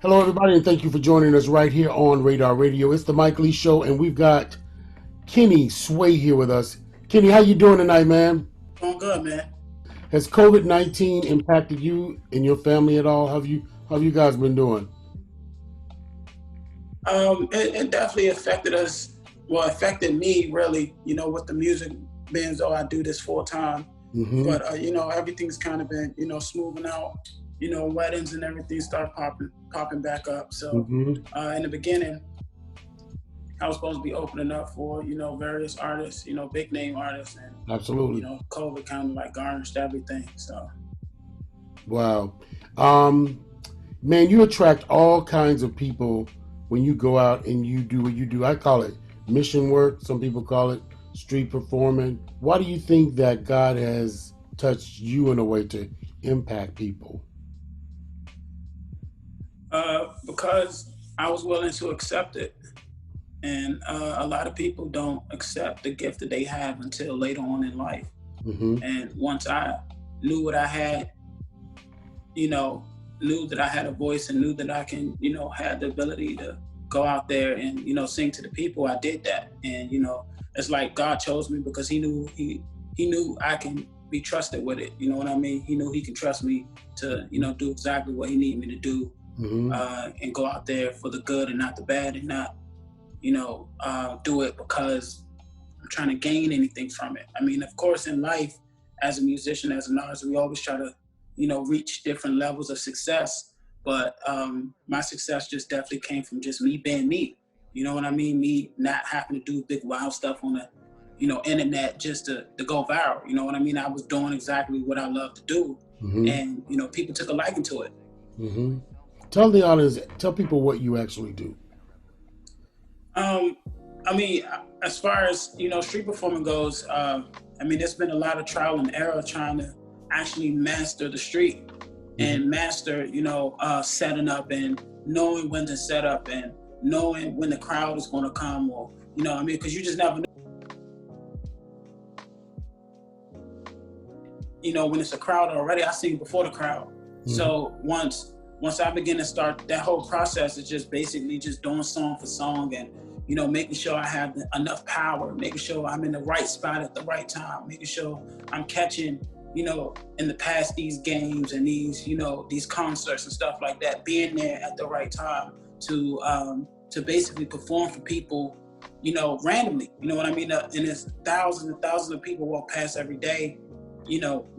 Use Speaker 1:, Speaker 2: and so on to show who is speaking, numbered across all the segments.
Speaker 1: Hello, everybody, and thank you for joining us right here on Radar Radio. It's the Mike Lee Show, and we've got Kenny Sway here with us. Kenny, how you doing tonight, man?
Speaker 2: Doing good, man.
Speaker 1: Has COVID-19 impacted you and your family at all? How have you guys been doing?
Speaker 2: It definitely affected us. Well, affected me really. With the music, being though I do this full time,
Speaker 1: Mm-hmm.
Speaker 2: but everything's kind of been smoothing out. Weddings and everything start popping back up. So
Speaker 1: Mm-hmm.
Speaker 2: in the beginning, I was supposed to be opening up for various artists, big name artists, and
Speaker 1: Absolutely.
Speaker 2: COVID kind of like garnished everything. So
Speaker 1: Wow. Um, Man, you attract all kinds of people when you go out and you do what you do. I call it mission work. Some people call it street performing. Why do you think that God has touched you in a way to impact people?
Speaker 2: because I was willing to accept it. And a lot of people don't accept the gift that they have until later on in life.
Speaker 1: Hmm.
Speaker 2: And once I knew what I had, you know, knew that I had a voice and knew that I can, had the ability to go out there and, sing to the people, I did that. And, it's like God chose me because he knew I can be trusted with it. You know what I mean? He knew he can trust me to, do exactly what he needed me to do,
Speaker 1: Hmm.
Speaker 2: and go out there for the good and not the bad, and not do it because I'm trying to gain anything from it. I mean, of course, in life, as a musician, as an artist, we always try to, reach different levels of success. But my success just definitely came from just me being me. You know what I mean? Me not having to do big wild stuff on the, internet just to go viral. You know what I mean? I was doing exactly what I love to do,
Speaker 1: Hmm.
Speaker 2: and people took a liking to it.
Speaker 1: Hmm. Tell the audience, tell people what you actually do.
Speaker 2: Um, I mean, as far as street performing goes, I mean, there's been a lot of trial and error trying to actually master the street
Speaker 1: Hmm.
Speaker 2: and master, setting up and knowing when to set up and knowing when the crowd is going to come, or I mean, because you just never know, when it's a crowd already. I sing before the crowd,
Speaker 1: Hmm.
Speaker 2: so once I begin to start that whole process, it's just basically just doing song for song and making sure I have enough power, making sure I'm in the right spot at the right time, making sure I'm catching, in the past these games and these concerts and stuff like that, being there at the right time to basically perform for people, randomly. You know what I mean? And there's thousands and thousands of people walk past every day,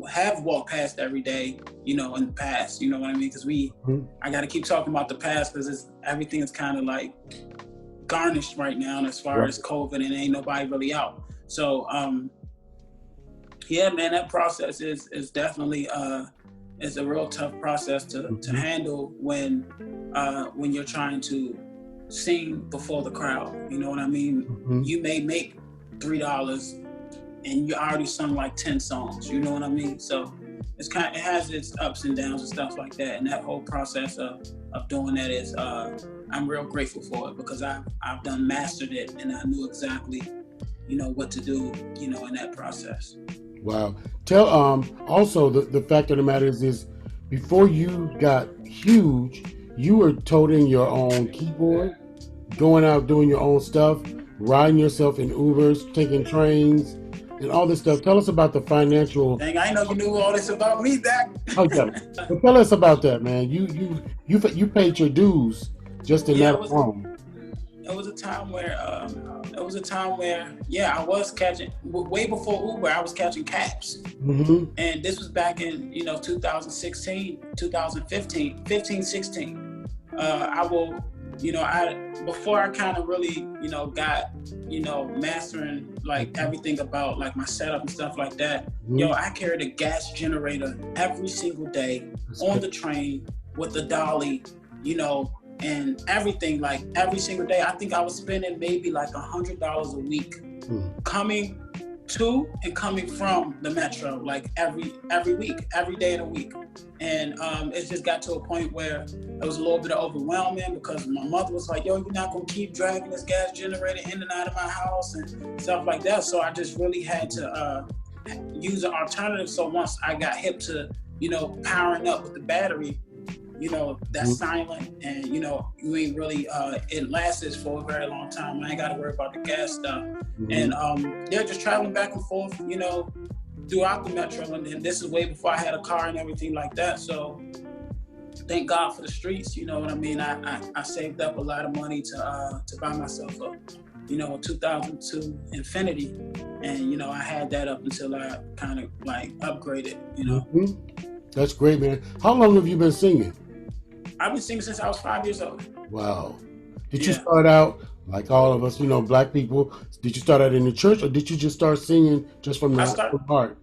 Speaker 2: have walked past every day, in the past. You know what I mean? Because I got to keep talking about the past because everything is kind of like garnished right now as far
Speaker 1: Right.
Speaker 2: as COVID, and ain't nobody really out. So yeah, man, that process is definitely is a real tough process to
Speaker 1: Hmm.
Speaker 2: handle when you're trying to sing before the crowd. You know what I mean?
Speaker 1: Hmm.
Speaker 2: You may make $3 and you already sung like 10 songs. You know what I mean? So it has its ups and downs and stuff like that. And that whole process of doing that is I'm real grateful for it because I've done mastered it and I knew exactly what to do in that process.
Speaker 1: Wow. Tell also the fact of the matter is before you got huge, you were toting your own keyboard, going out doing your own stuff, riding yourself in Ubers, taking trains, and all this stuff. Tell us about the financial.
Speaker 2: Dang, I know you knew all this about me, Dak.
Speaker 1: Oh yeah, but tell us about that, man. You paid your dues just in
Speaker 2: Yeah,
Speaker 1: that alone.
Speaker 2: it was a time where yeah, I was catching way before Uber. I was catching cabs,
Speaker 1: Hmm.
Speaker 2: and this was back in 2016, 2015, 15, 16. I will, I before I kind of really got mastering like everything about like my setup and stuff like that.
Speaker 1: Hmm.
Speaker 2: I carried a gas generator every single day
Speaker 1: That's
Speaker 2: on
Speaker 1: good.
Speaker 2: the train with the dolly, you know, and everything, like every single day. I think I was spending maybe like $100 a week
Speaker 1: Mm.
Speaker 2: coming to and coming from the metro, like every week, every day of the week. And it just got to a point where it was a little bit overwhelming because my mother was like, yo, you're not gonna keep dragging this gas generator in and out of my house and stuff like that. So I just really had to use an alternative. So once I got hip to powering up with the battery, that's silent, and you ain't really it lasts for a very long time. I ain't got to worry about the gas stuff. And they're just traveling back and forth, throughout the metro, and this is way before I had a car and everything like that. So thank God for the streets. You know what I mean? I saved up a lot of money to buy myself a 2002 Infinity, and I had that up until I kind of like upgraded.
Speaker 1: That's great, man. How long have you been singing?
Speaker 2: I've been singing since I was 5 years old.
Speaker 1: Wow. Did you start out like all of us, Black people? Did you start out in the church, or did you just start singing just from the heart?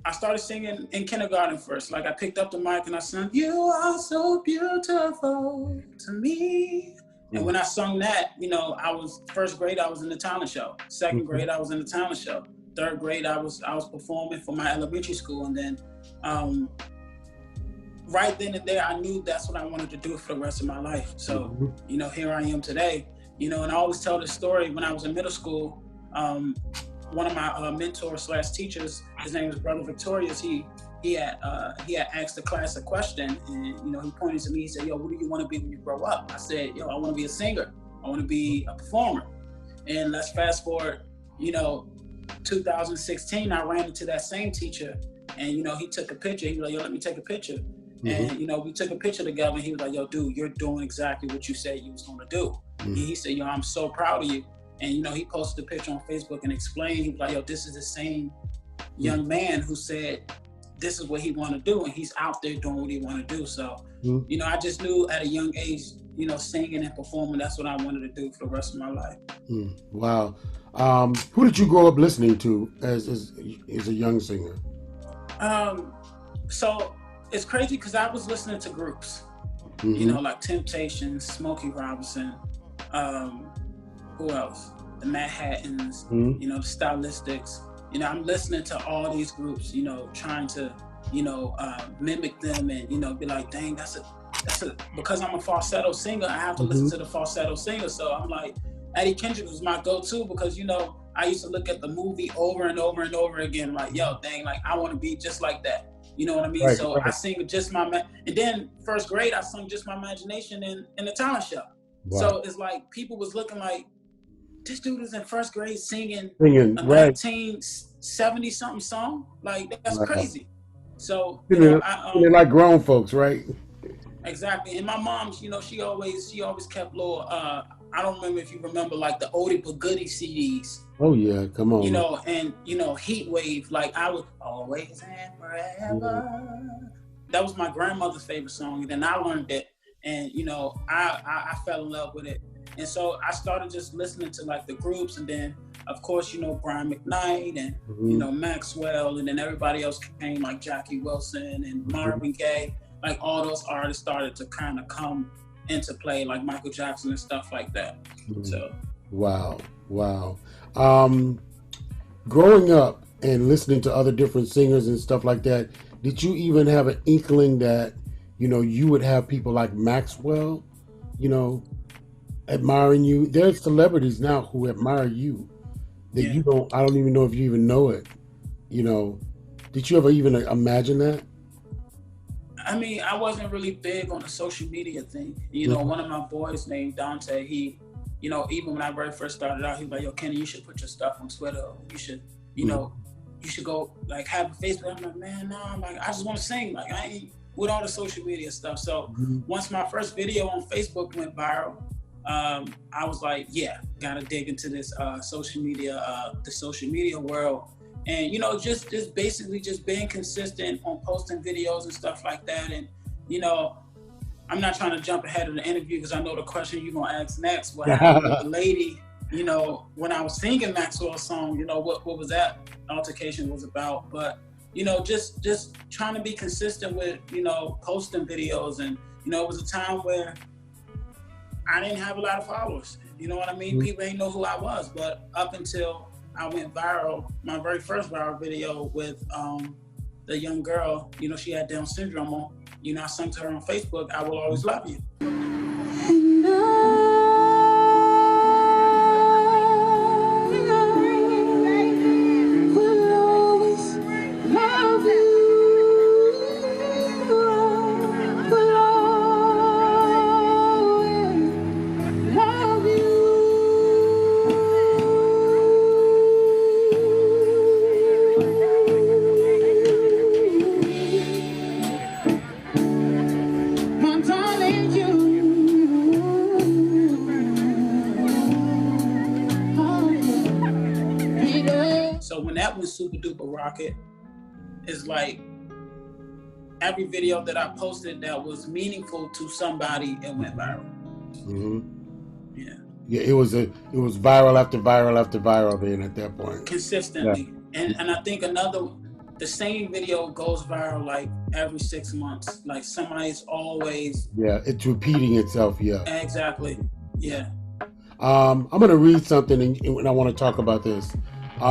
Speaker 2: I started singing in kindergarten first. Like I picked up the mic and I sang, "You are so beautiful to me." And when I sung that, I was first grade, I was in the talent show. Second grade, I was in the talent show. Third grade, I was performing for my elementary school. And then right then and there, I knew that's what I wanted to do for the rest of my life. So, here I am today. And I always tell this story. When I was in middle school, one of my mentors / teachers, his name was Brother Victorious. He had asked the class a question, and he pointed to me. He said, "Yo, what do you want to be when you grow up?" I said, "Yo, I want to be a singer. I want to be a performer." And let's fast forward, 2016. I ran into that same teacher, and he took a picture. He was like, "Yo, let me take a picture." And we took a picture together. And he was like, "Yo, dude, you're doing exactly what you said you was going to do." And he said, "Yo, I'm so proud of you." And he posted a picture on Facebook and explained. He was like, "Yo, this is the same young man who said this is what he want to do, and he's out there doing what he want to do." So, I just knew at a young age, singing and performing, that's what I wanted to do for the rest of my life.
Speaker 1: Wow. Who did you grow up listening to as a young singer?
Speaker 2: So it's crazy because I was listening to groups, like Temptations, Smokey Robinson, who else? The Manhattans, the Stylistics. I'm listening to all these groups, trying to, mimic them and, be like, dang, that's a, because I'm a falsetto singer, I have to listen to the falsetto singer. So I'm like, Eddie Kendrick was my go-to because, I used to look at the movie over and over and over again, like, yo, dang, like, I want to be just like that. You know what I mean? Right, so I sing Just My and then first grade, I sung Just My Imagination in the talent show. Wow. So it's like, people was looking like, this dude is in first grade singing a 1970 something song. Like, that's crazy. So
Speaker 1: they're like grown folks, right?
Speaker 2: Exactly. And my mom, she always kept little. I don't remember if you remember like the oldie but goodie CDs.
Speaker 1: Oh yeah, come on.
Speaker 2: And Heat Wave. Like I was always and forever. That was my grandmother's favorite song, and then I learned it, and I fell in love with it. And so I started just listening to like the groups, and then of course, Brian McKnight and Maxwell, and then everybody else came like Jackie Wilson and Marvin Gaye. Like all those artists started to kind of come into play, like Michael Jackson and stuff like that. So
Speaker 1: wow. Growing up and listening to other different singers and stuff like that, did you even have an inkling that you would have people like Maxwell, admiring you? There's celebrities now who admire you that I don't even know if you even know it. Did you ever even imagine that?
Speaker 2: I mean, I wasn't really big on the social media thing. One of my boys named Dante, he, even when I very first started out, he was like, "Yo, Kenny, you should put your stuff on Twitter. You should, you should go like have a Facebook." I'm like, "Man, no, I'm like, I just want to sing. Like I ain't with all the social media stuff." So once my first video on Facebook went viral, I was like, yeah, gotta dig into this social media, the social media world. And, just basically just being consistent on posting videos and stuff like that. And, I'm not trying to jump ahead of the interview because I know the question you're going to ask next. What happened with the lady, when I was singing Maxwell's song, what was that altercation was about. But, just trying to be consistent with, posting videos. And, it was a time where I didn't have a lot of followers. You know what I mean? People ain't know who I was. But up until I went viral, my very first viral video with the young girl, she had Down syndrome on. I sung to her on Facebook, "I Will Always Love You." And super duper rocket is like every video that I posted that was meaningful to somebody, it went viral.
Speaker 1: Mm-hmm.
Speaker 2: Yeah.
Speaker 1: Yeah, it was viral after viral after viral then at that point.
Speaker 2: Consistently. Yeah. And I think the same video goes viral like every 6 months. Like somebody's always.
Speaker 1: Yeah, it's repeating itself. Yeah.
Speaker 2: Exactly. Yeah.
Speaker 1: I'm going to read something and I want to talk about this.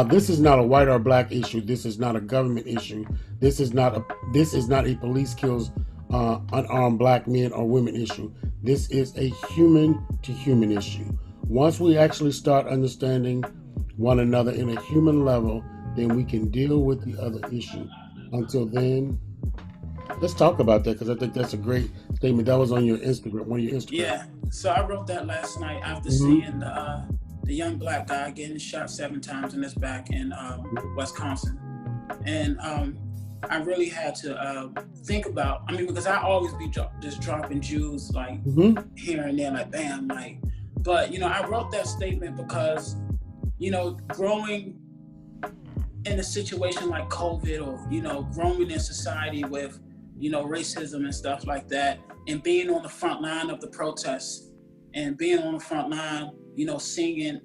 Speaker 1: This is not a white or black issue. This is not a government issue. This is not a police kills unarmed black men or women issue. This is a human to human issue. Once we actually start understanding one another in a human level, then we can deal with the other issue. Until then, let's talk about that because I think that's a great statement. That was on your Instagram, one of your Instagram.
Speaker 2: Yeah. So I wrote that last night after seeing the young black guy getting shot 7 times in his back in Wisconsin, and I really had to think about. I mean, because I always be just dropping Jews like here and there, like bam, like. But I wrote that statement because growing in a situation like COVID, or growing in society with racism and stuff like that, and being on the front line of the protests, and being on the front line, singing,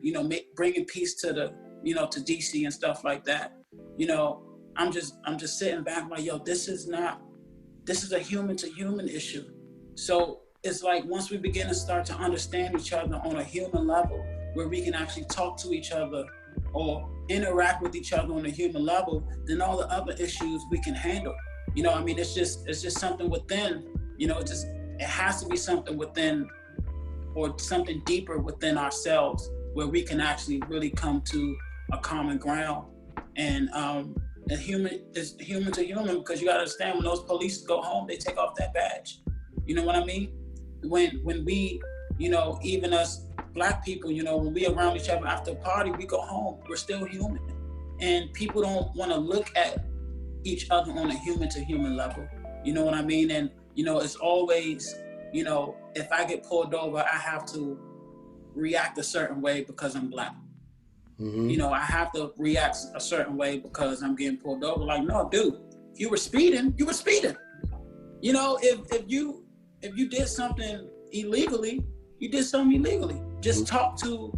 Speaker 2: bringing peace to the, to DC and stuff like that. I'm just sitting back like, yo, this is a human to human issue. So it's like once we begin to start to understand each other on a human level, where we can actually talk to each other or interact with each other on a human level, then all the other issues we can handle. I mean, it's just something within, it has to be something within, or something deeper within ourselves, where we can actually really come to a common ground. And human is human to human, because you gotta understand, when those police go home, they take off that badge. You know what I mean? When we, even us black people, when we around each other after a party, we go home, we're still human. And people don't wanna look at each other on a human to human level. You know what I mean? And, it's always, if I get pulled over, I have to react a certain way because I'm black. I have to react a certain way because I'm getting pulled over. Like, no, dude, if you were speeding, you were speeding. If you did something illegally, you did something illegally. Just talk to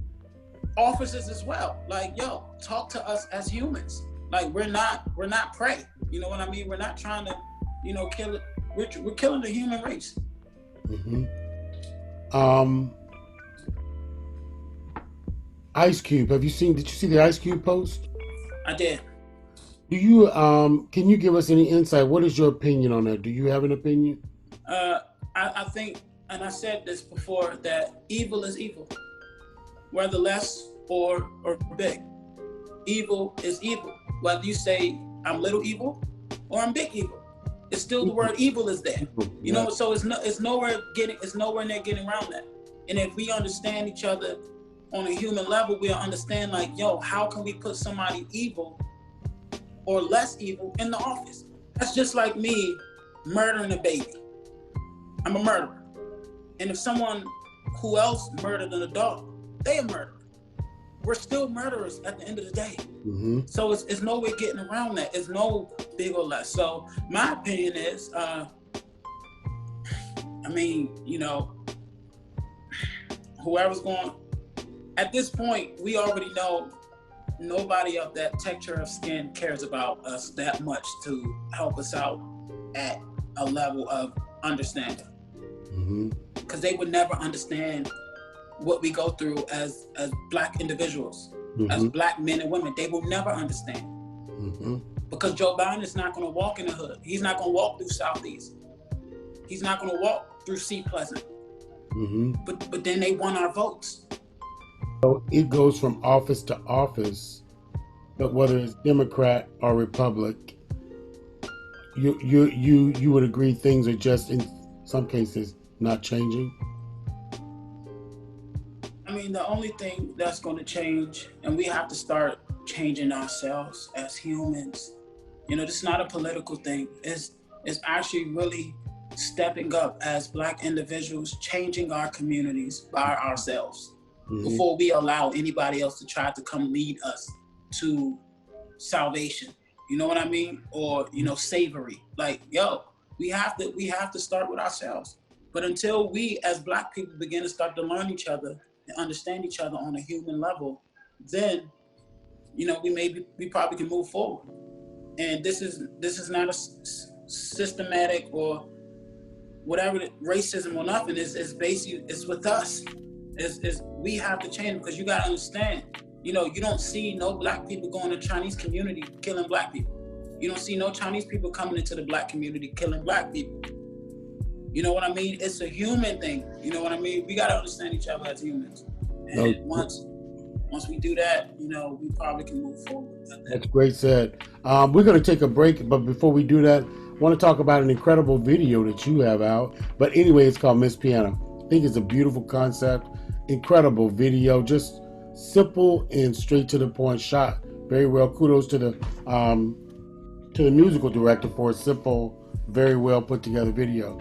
Speaker 2: officers as well. Like, yo, talk to us as humans. Like, we're not prey. You know what I mean? We're not trying to, kill it. We're killing the human race.
Speaker 1: Ice Cube, did you see the Ice Cube post?
Speaker 2: I did.
Speaker 1: Do you, can you give us any insight? What is your opinion on that? Do you have an opinion?
Speaker 2: I think, and I said this before, that evil is evil, whether less or big. Evil is evil. Whether you say I'm little evil or I'm big evil, it's still the word evil is there. So it's nowhere near getting around that. And if we understand each other on a human level, we'll understand, like, yo, how can we put somebody evil or less evil in the office? That's just like me murdering a baby. I'm a murderer. And if someone who else murdered an adult, they a murderer. We're still murderers at the end of the day. So it's no way getting around that. It's no big or less. So my opinion is, whoever's going, at this point, we already know nobody of that texture of skin cares about us that much to help us out at a level of understanding. Because they would never understand what we go through as black individuals, as black men and women. They will never understand. Because Joe Biden is not going to walk in the hood. He's not going to walk through Southeast. He's not going to walk through Sea Pleasant. But then they won our votes.
Speaker 1: So it goes from office to office, but whether it's Democrat or Republic, you would agree things are just in some cases not changing?
Speaker 2: I mean, the only thing that's going to change, and we have to start changing ourselves as humans. This is not a political thing. It's actually really stepping up as black individuals, changing our communities by ourselves before we allow anybody else to try to come lead us to salvation. You know what I mean? Or, you know, savory. Like, yo, we have to start with ourselves. But until we as Black people begin to start to learn each other and understand each other on a human level, then, you know, we probably can move forward. And this is not a systematic or whatever racism or nothing. It's basically, it's with us. We have to change, because you gotta understand, you know, you don't see no Black people going to Chinese community killing Black people. You don't see no Chinese people coming into the Black community killing Black people. You know what I mean? It's a human thing. You know what I mean? We gotta understand each other as humans. And once we do that, you know, we probably can move forward.
Speaker 1: That's great said. We're going to take a break, but before we do that, I want to talk about an incredible video that you have out. But anyway, it's called Miss Piano. I think it's a beautiful concept, incredible video, just simple and straight to the point, shot very well. Kudos to the musical director for a simple, very well put together video.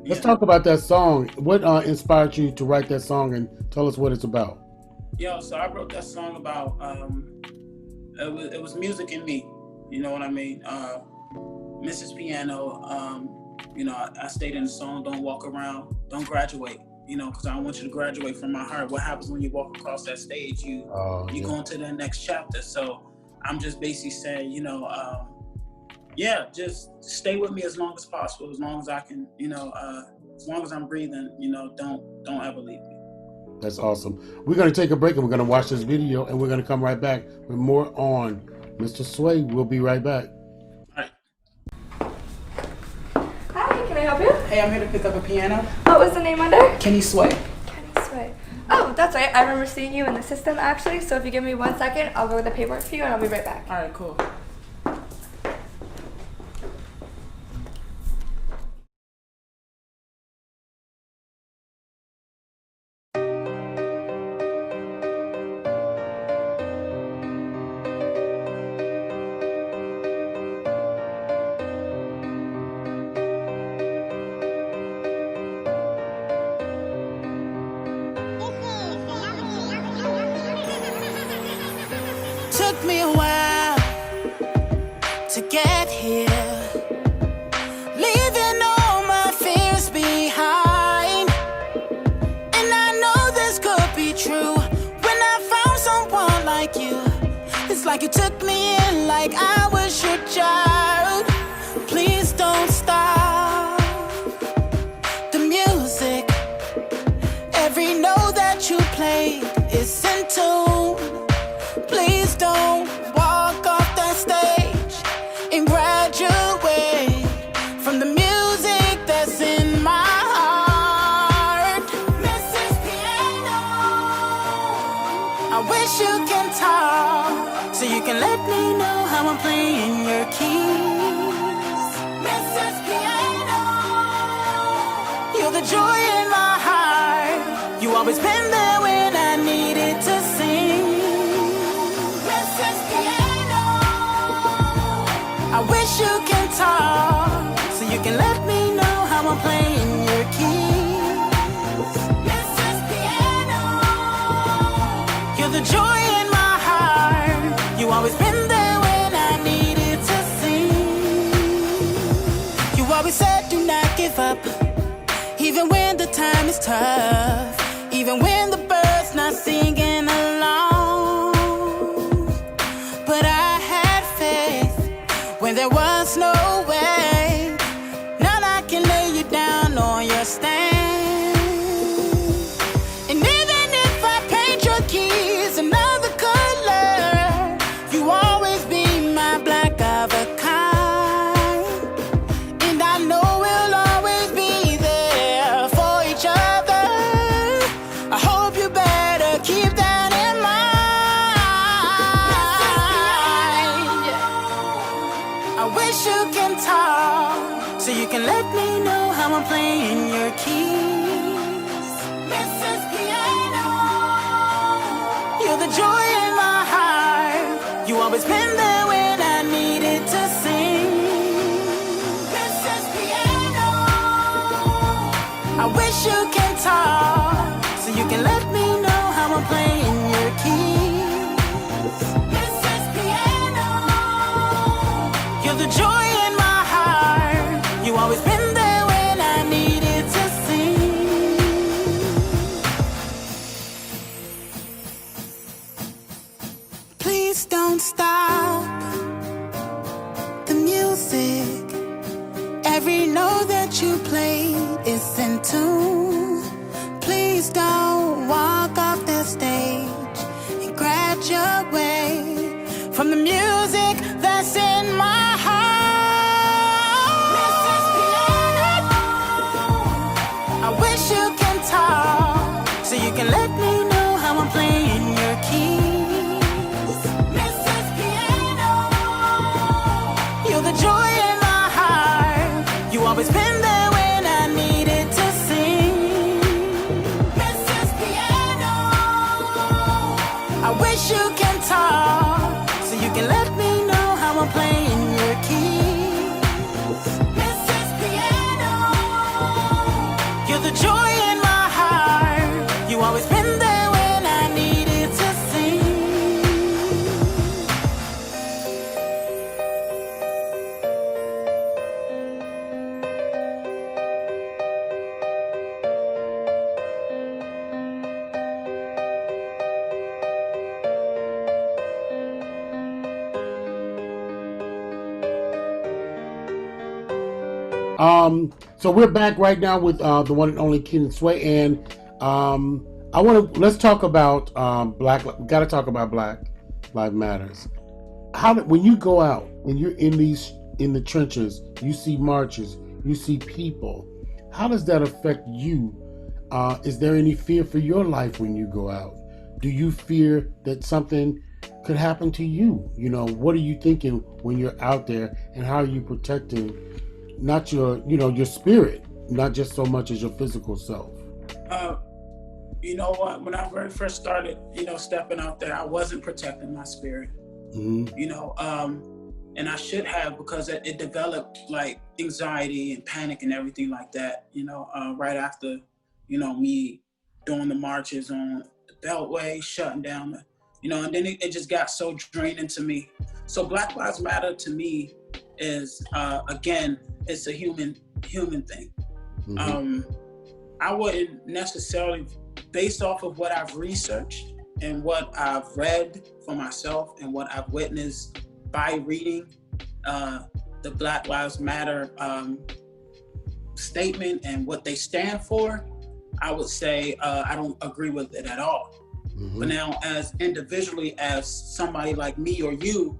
Speaker 1: Let's talk about that song. What inspired you to write that song, and tell us what it's about?
Speaker 2: Yo, so I wrote that song about, it was music in me, you know what I mean? Mrs. Piano, you know, I stated in the song, don't walk around, don't graduate, you know, because I don't want you to graduate from my heart. What happens when you walk across that stage? You go into the next chapter. So I'm just basically saying, you know, just stay with me as long as possible, as long as I can, you know, as long as I'm breathing, you know, don't ever leave me.
Speaker 1: That's awesome. We're going to take a break and we're going to watch this video, and we're going to come right back with more on Mr. Sway. We'll be right back.
Speaker 2: All right.
Speaker 3: Hi, can I help you?
Speaker 4: Hey, I'm here to pick up a piano.
Speaker 3: What was the name under?
Speaker 4: Kenny Sway.
Speaker 3: Kenny Sway. Oh, that's right. I remember seeing you in the system, actually. So if you give me 1 second, I'll go with the paperwork for you, and I'll be right back.
Speaker 4: All right, cool.
Speaker 5: Took me a while to get here, leaving all my fears behind. And I know this could be true when I found someone like you. It's like you took me in like I was your child. Please don't stop the music. Every note that you played is in tune. Please don't walk off that stage and graduate from the music that's in my heart. Mrs. Piano, I wish you can talk so you can let me know how I'm playing your keys. Mrs. Piano, you're the joy in my heart. You always been there when I needed to sing. I wish you can talk so you can let me know how I'm playing your keys. Mrs. Piano, you're the joy in my heart. You always been there when I needed to sing. You always said do not give up, even when the time is tough, even when the bird's not singing along. But I had faith when there was no way. Now I can lay you down on your stand. And even if I paint your keys another color, you always be my black of a kind. And I know we'll always be there for each other. I hope you better keep that in mind. I wish you can talk so you can let me know how I'm playing your keys. Mrs. Piano, you're the joy in my heart. You always been there when I needed to sing. Mrs. Piano, I wish you can talk so you can let me know how I'm playing your keys. Mrs. Piano, know that you played is in tune. Please don't walk off the stage and graduate from the music that's in my heart. Mrs. Piano, I wish you can talk so you can let me know how I'm playing your keys. Mrs. Piano, you're the joy in my heart. You always been there when I needed to sing. Mrs. Piano, I wish you can talk so you can let me know how I'm playing your keys. Mrs. Piano, you're the joy in my heart. You always been there when I needed to sing.
Speaker 1: So we're back right now with the one and only Kid and Sway, and let's talk about Black. We got to talk about Black Lives Matters. When you go out and you're in the trenches, you see marches, you see people. How does that affect you? Is there any fear for your life when you go out? Do you fear that something could happen to you? You know, what are you thinking when you're out there, and how are you protecting not your spirit, not just so much as your physical self?
Speaker 2: You know what? When I very first started, stepping out there, I wasn't protecting my spirit.
Speaker 1: Mm-hmm.
Speaker 2: And I should have, because it developed like anxiety and panic and everything like that. Right after, me doing the marches on the Beltway, shutting down and then it just got so draining to me. So Black Lives Matter to me is again, it's a human thing.
Speaker 1: Mm-hmm.
Speaker 2: I wouldn't necessarily, based off of what I've researched and what I've read for myself and what I've witnessed by reading the Black Lives Matter statement and what they stand for, I would say I don't agree with it at all.
Speaker 1: Mm-hmm.
Speaker 2: But now, as individually, as somebody like me or you,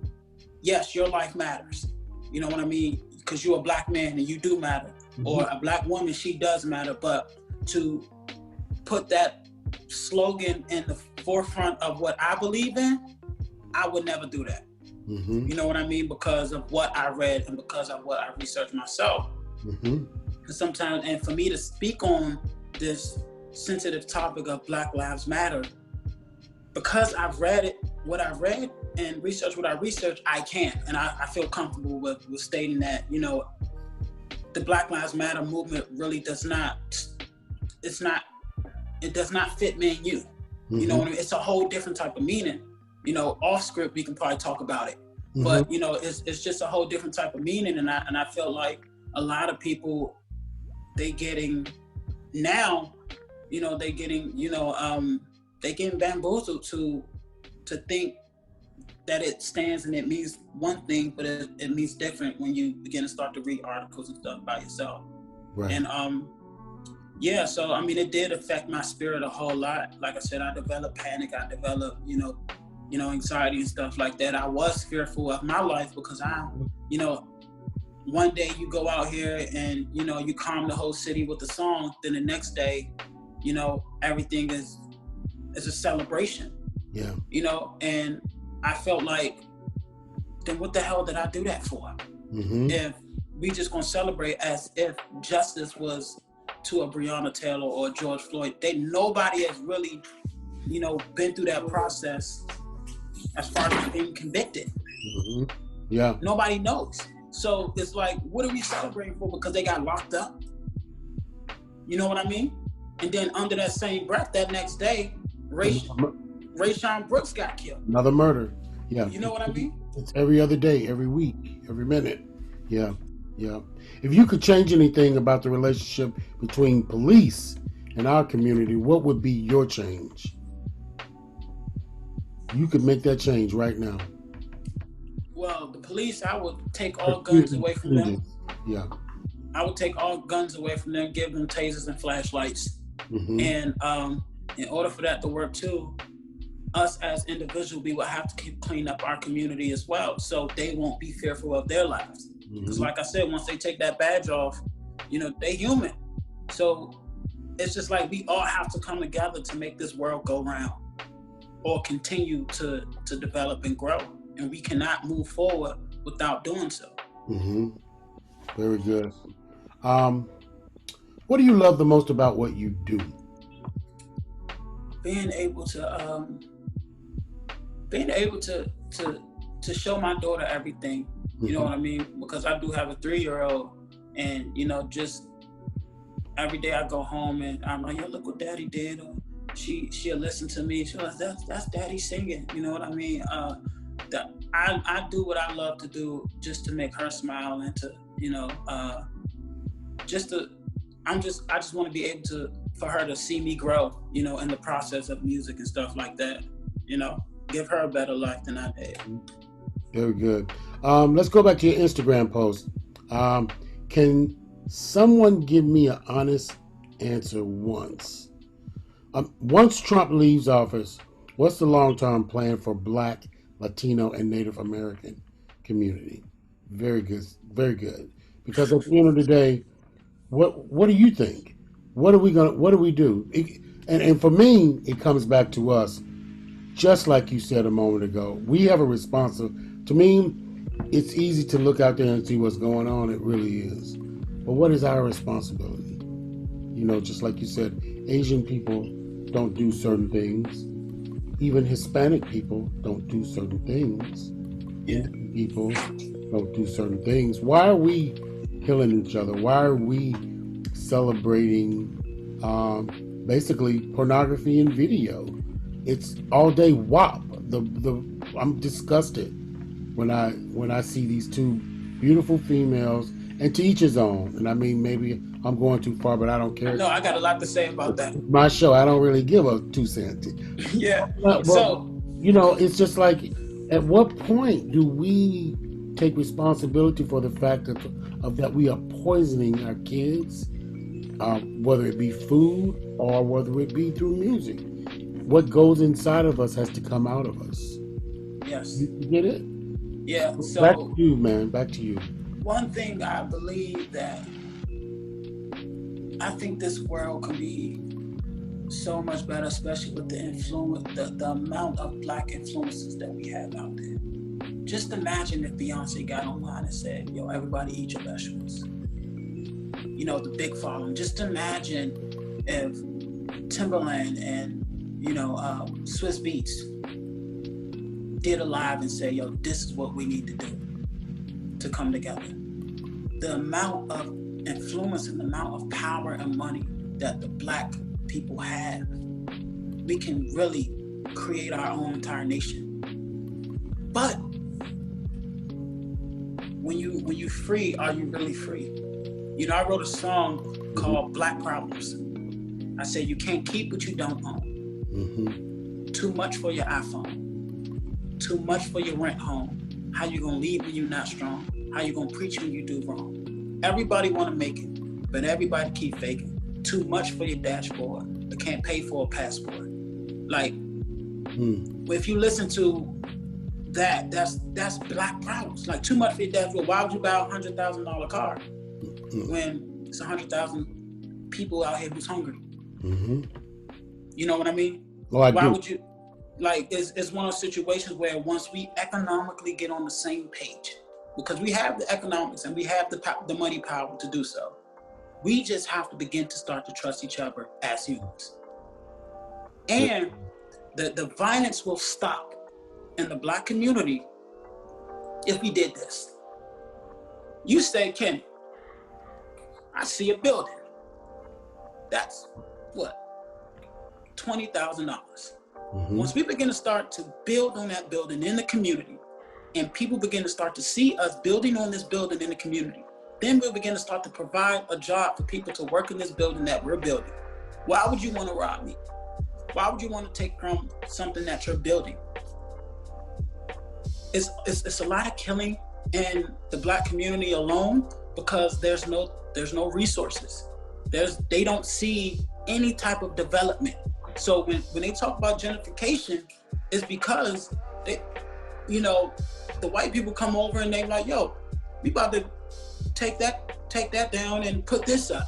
Speaker 2: yes, your life matters. You know what I mean? Because you're a Black man and you do matter. Mm-hmm. Or a Black woman, she does matter. But to put that slogan in the forefront of what I believe in, I would never do that.
Speaker 1: Mm-hmm.
Speaker 2: You know what I mean? Because of what I read and because of what I researched myself.
Speaker 1: Mm-hmm.
Speaker 2: Sometimes, and for me to speak on this sensitive topic of Black Lives Matter, because I've read what I've read and researched what I researched, I can't. And I feel comfortable with stating that, the Black Lives Matter movement really does not fit me and you.
Speaker 1: Mm-hmm.
Speaker 2: You know what I mean? It's a whole different type of meaning. Off script, we can probably talk about it.
Speaker 1: Mm-hmm.
Speaker 2: But, it's just a whole different type of meaning. And I feel like a lot of people, they getting bamboozled to think that it stands and it means one thing, but it means different when you begin to start to read articles and stuff by yourself.
Speaker 1: Right.
Speaker 2: And so I mean, it did affect my spirit a whole lot. Like I said, I developed panic, I developed, anxiety and stuff like that. I was fearful of my life because one day you go out here and, you calm the whole city with a song, then the next day, everything is a celebration.
Speaker 1: Yeah.
Speaker 2: And I felt like, then what the hell did I do that for?
Speaker 1: Mm-hmm.
Speaker 2: If we just gonna celebrate as if justice was to a Breonna Taylor or George Floyd, nobody has really, been through that process as far as being convicted.
Speaker 1: Mm-hmm. Yeah.
Speaker 2: Nobody knows. So it's like, what are we celebrating for? Because they got locked up? You know what I mean? And then under that same breath, that next day, Rayshon Brooks got killed.
Speaker 1: Another murder. Yeah.
Speaker 2: You know what I mean?
Speaker 1: It's every other day, every week, every minute. Yeah. Yeah. If you could change anything about the relationship between police and our community, what would be your change? You could make that change right now.
Speaker 2: Well, the police, I would take all guns away from them.
Speaker 1: Yeah.
Speaker 2: I would take all guns away from them, give them tasers and flashlights.
Speaker 1: Mm-hmm.
Speaker 2: And in order for that to work too, us as individuals, we would have to keep cleaning up our community as well, so they won't be fearful of their lives. Because like I said, once they take that badge off, you know, they human. So it's just like we all have to come together to make this world go round or continue to develop and grow. And we cannot move forward without doing so.
Speaker 1: Mm-hmm. Very good. What do you love the most about what you do?
Speaker 2: Being able to show my daughter everything, you know what I mean? Because I do have a 3-year-old, and you know, just every day I go home and I'm like, yo, look what daddy did. Or she'll listen to me. She'll like, that's daddy singing. You know what I mean? I do what I love to do just to make her smile and to, you know, I just want to be able for her to see me grow, you know, in the process of music and stuff like that, you know, give her a better life than I did.
Speaker 1: Very good. Let's go back to your Instagram post. Can someone give me an honest answer once? Once Trump leaves office, what's the long-term plan for Black, Latino, and Native American community? Very good. Very good. Because at the end of the day, what do you think? What do we do? And for me, it comes back to us. Just like you said a moment ago, we have a responsibility. To me, it's easy to look out there and see what's going on. It really is. But what is our responsibility? You know, just like you said, Asian people don't do certain things. Even Hispanic people don't do certain things. Indian people don't do certain things. Why are we killing each other? Why are we celebrating basically pornography and video? It's all day WAP. I'm disgusted when I see these two beautiful females, and to each his own. And I mean, maybe I'm going too far, but I don't care.
Speaker 2: No, I got a lot to say about that.
Speaker 1: My show, I don't really give a 2 cents.
Speaker 2: Yeah.
Speaker 1: But, you know, it's just like, at what point do we take responsibility for the fact that we are poisoning our kids, whether it be food or whether it be through music? What goes inside of us has to come out of us.
Speaker 2: Yes.
Speaker 1: You get it?
Speaker 2: Yeah. So
Speaker 1: back to you, man. Back to you.
Speaker 2: One thing I believe that I think this world can be so much better, especially with the influence, the amount of Black influences that we have out there. Just imagine if Beyonce got online and said, yo, everybody eat your vegetables. You know, the big following. Just imagine if Timbaland and, you know, Swiss Beats did a live and say, yo, this is what we need to do to come together. The amount of influence and the amount of power and money that the Black people have, we can really create our own entire nation. But when you free, are you really free? You know, I wrote a song called Black Problems. I said, you can't keep what you don't own.
Speaker 1: Mm-hmm.
Speaker 2: Too much for your iPhone. Too much for your rent home. How you gonna leave when you're not strong? How you gonna preach when you do wrong? Everybody wanna make it, but everybody keep faking. Too much for your dashboard, but can't pay for a passport. Like, if you listen to that, that's Black problems. Like, too much for your dashboard. Why would you buy a $100,000 car when it's 100,000 people out here who's hungry?
Speaker 1: Mm-hmm.
Speaker 2: You know what I mean?
Speaker 1: Well,
Speaker 2: Why would you? Like, it's one of those situations where once we economically get on the same page, because we have the economics and we have the money power to do so, we just have to begin to start to trust each other as humans. And the violence will stop in the Black community if we did this. You say, Kenny, I see a building. That's what? $20,000.
Speaker 1: Mm-hmm.
Speaker 2: Once we begin to start to build on that building in the community, and people begin to start to see us building on this building in the community, then we'll begin to start to provide a job for people to work in this building that we're building. Why would you want to rob me? Why would you want to take from something that you're building? It's a lot of killing in the Black community alone because there's no There's no resources. They don't see any type of development. So when they talk about gentrification, it's because they, you know, the white people come over and they like, yo, we about to take that down and put this up.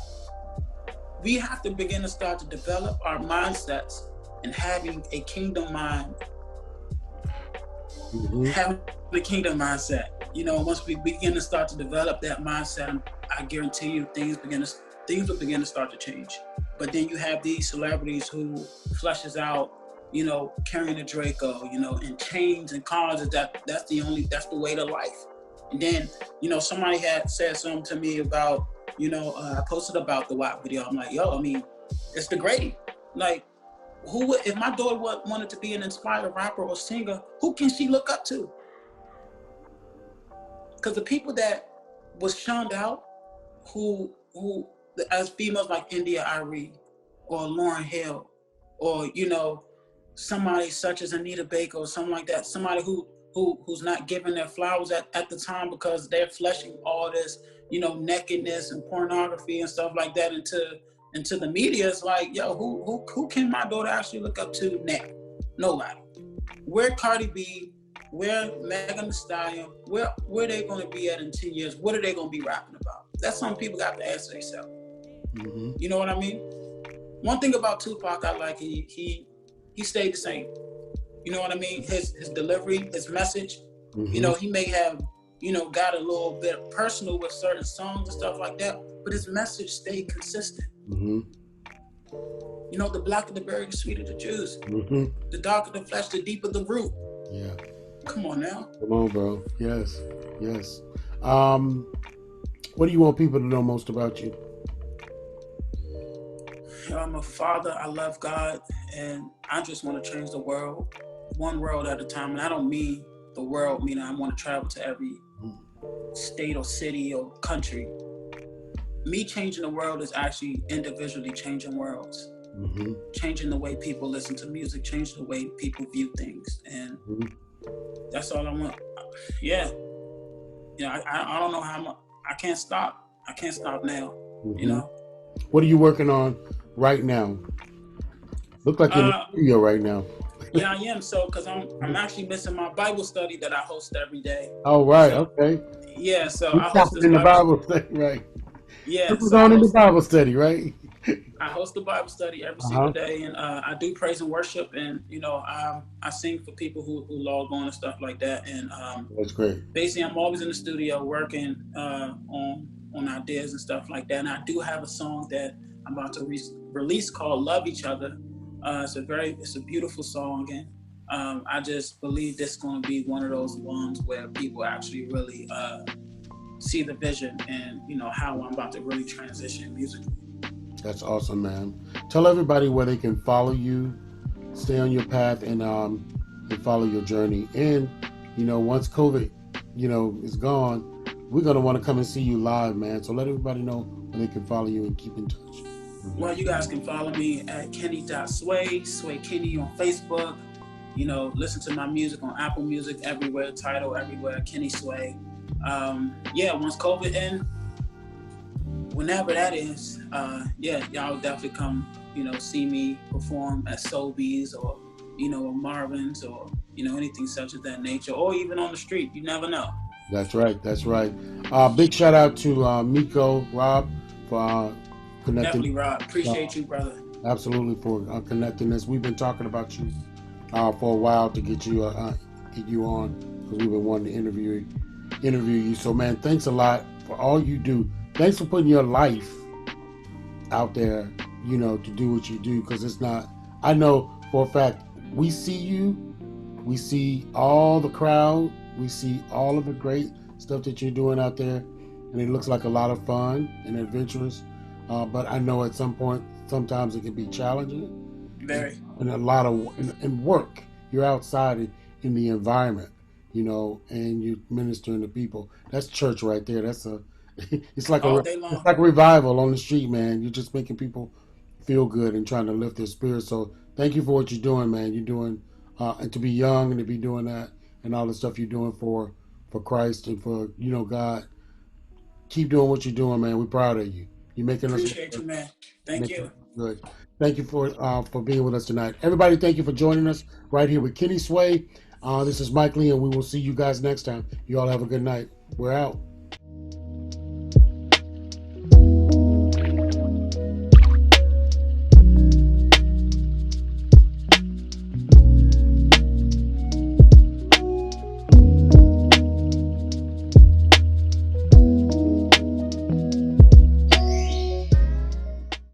Speaker 2: We have to begin to start to develop our mindsets and having a kingdom mind, having the kingdom mindset. You know, once we begin to start to develop that mindset, I guarantee you things will begin to start to change. But then you have these celebrities who flushes out, you know, carrying a Draco, you know, and chains and cars. That's the way to life. And then, you know, somebody had said something to me about, you know, I posted about the WAP video. I'm like, yo, I mean, it's degrading. Like, if my daughter wanted to be an inspired rapper or singer, who can she look up to? Because the people that was shunned out, who as females like India Arie or Lauryn Hill, or, you know, somebody such as Anita Baker or something like that, somebody who's not giving their flowers at the time because they're fleshing all this, you know, nakedness and pornography and stuff like that into the media. It's like, yo, who can my daughter actually look up to now? Nobody. Where Cardi B, where Megan Thee Stallion, where they gonna be at in 10 years? What are they gonna be rapping about? That's something people got to ask themselves. You know what I mean? One thing about Tupac I like, he stayed the same. You know what I mean? His delivery, his message, you know, he may have, you know, got a little bit personal with certain songs and stuff like that, but his message stayed consistent. You know, the blacker the berry, the sweeter the juice. The darker the flesh, the deeper the root.
Speaker 1: Yeah.
Speaker 2: Come on now.
Speaker 1: Come on, bro. Yes. Yes. What do you want people to know most about you?
Speaker 2: I'm a father. I love God, and I just want to change the world, one world at a time. And I don't mean the world, meaning I want to travel to every state or city or country. Me changing the world is actually individually changing worlds, changing the way people listen to music, changing the way people view things, and that's all I want. Yeah, I don't know how much. I can't stop. I can't stop now. You know.
Speaker 1: What are you working on right now? Look like you're in the studio right now.
Speaker 2: Yeah, I am. So, because I'm actually missing my Bible study that I host every day.
Speaker 1: Oh, right. So, okay.
Speaker 2: Yeah. So
Speaker 1: I host this in the Bible study, right?
Speaker 2: Yeah.
Speaker 1: This was on in the Bible study, right?
Speaker 2: I host the Bible study every single day, and I do praise and worship, and you know, I sing for people who log on and stuff like that. And
Speaker 1: that's great.
Speaker 2: Basically, I'm always in the studio working on ideas and stuff like that. And I do have a song that I'm about to release called "Love Each Other." It's a beautiful song, and I just believe this is going to be one of those ones where people actually really see the vision and, you know, how I'm about to really transition musically.
Speaker 1: That's awesome, man. Tell everybody where they can follow you, stay on your path, and follow your journey. And, you know, once COVID, you know, is gone, we're going to want to come and see you live, man. So let everybody know where they can follow you and keep in touch.
Speaker 2: Well, you guys can follow me at Kenny.Sway, Sway Kenny on Facebook. You know, listen to my music on Apple Music, everywhere, Tidal, everywhere, Kenny Sway. Once COVID ends, whenever that is, y'all definitely come, you know, see me perform at Sobeys or, you know, Marvin's or, you know, anything such as that nature, or even on the street. You never know.
Speaker 1: That's right. That's right. Big shout out to Miko, Rob, for connecting.
Speaker 2: Definitely, Rob. Appreciate you, brother.
Speaker 1: Absolutely, for connecting us. We've been talking about you for a while to get you on, because we've been wanting to interview you. So, man, thanks a lot for all you do. Thanks for putting your life out there, you know, to do what you do, because it's not, I know for a fact, we see you, we see all the crowd, we see all of the great stuff that you're doing out there, and it looks like a lot of fun and adventurous, but I know at some point, sometimes it can be challenging.
Speaker 2: Very.
Speaker 1: And a lot of, and work, you're outside in the environment, you know, and you're ministering to people. That's church right there. It's like it's like a revival on the street, man. You're just making people feel good and trying to lift their spirits. So thank you for what you're doing, man. You're doing, and to be young and to be doing that and all the stuff you're doing for Christ and for, you know, God. keep doing what you're doing, man. We're proud of you. You're making us
Speaker 2: Appreciate you, man. Thank you.
Speaker 1: good. Thank you for being with us tonight. Everybody, thank you for joining us right here with Kenny Sway. This is Mike Lee, and we will see you guys next time. You all have a good night. We're out.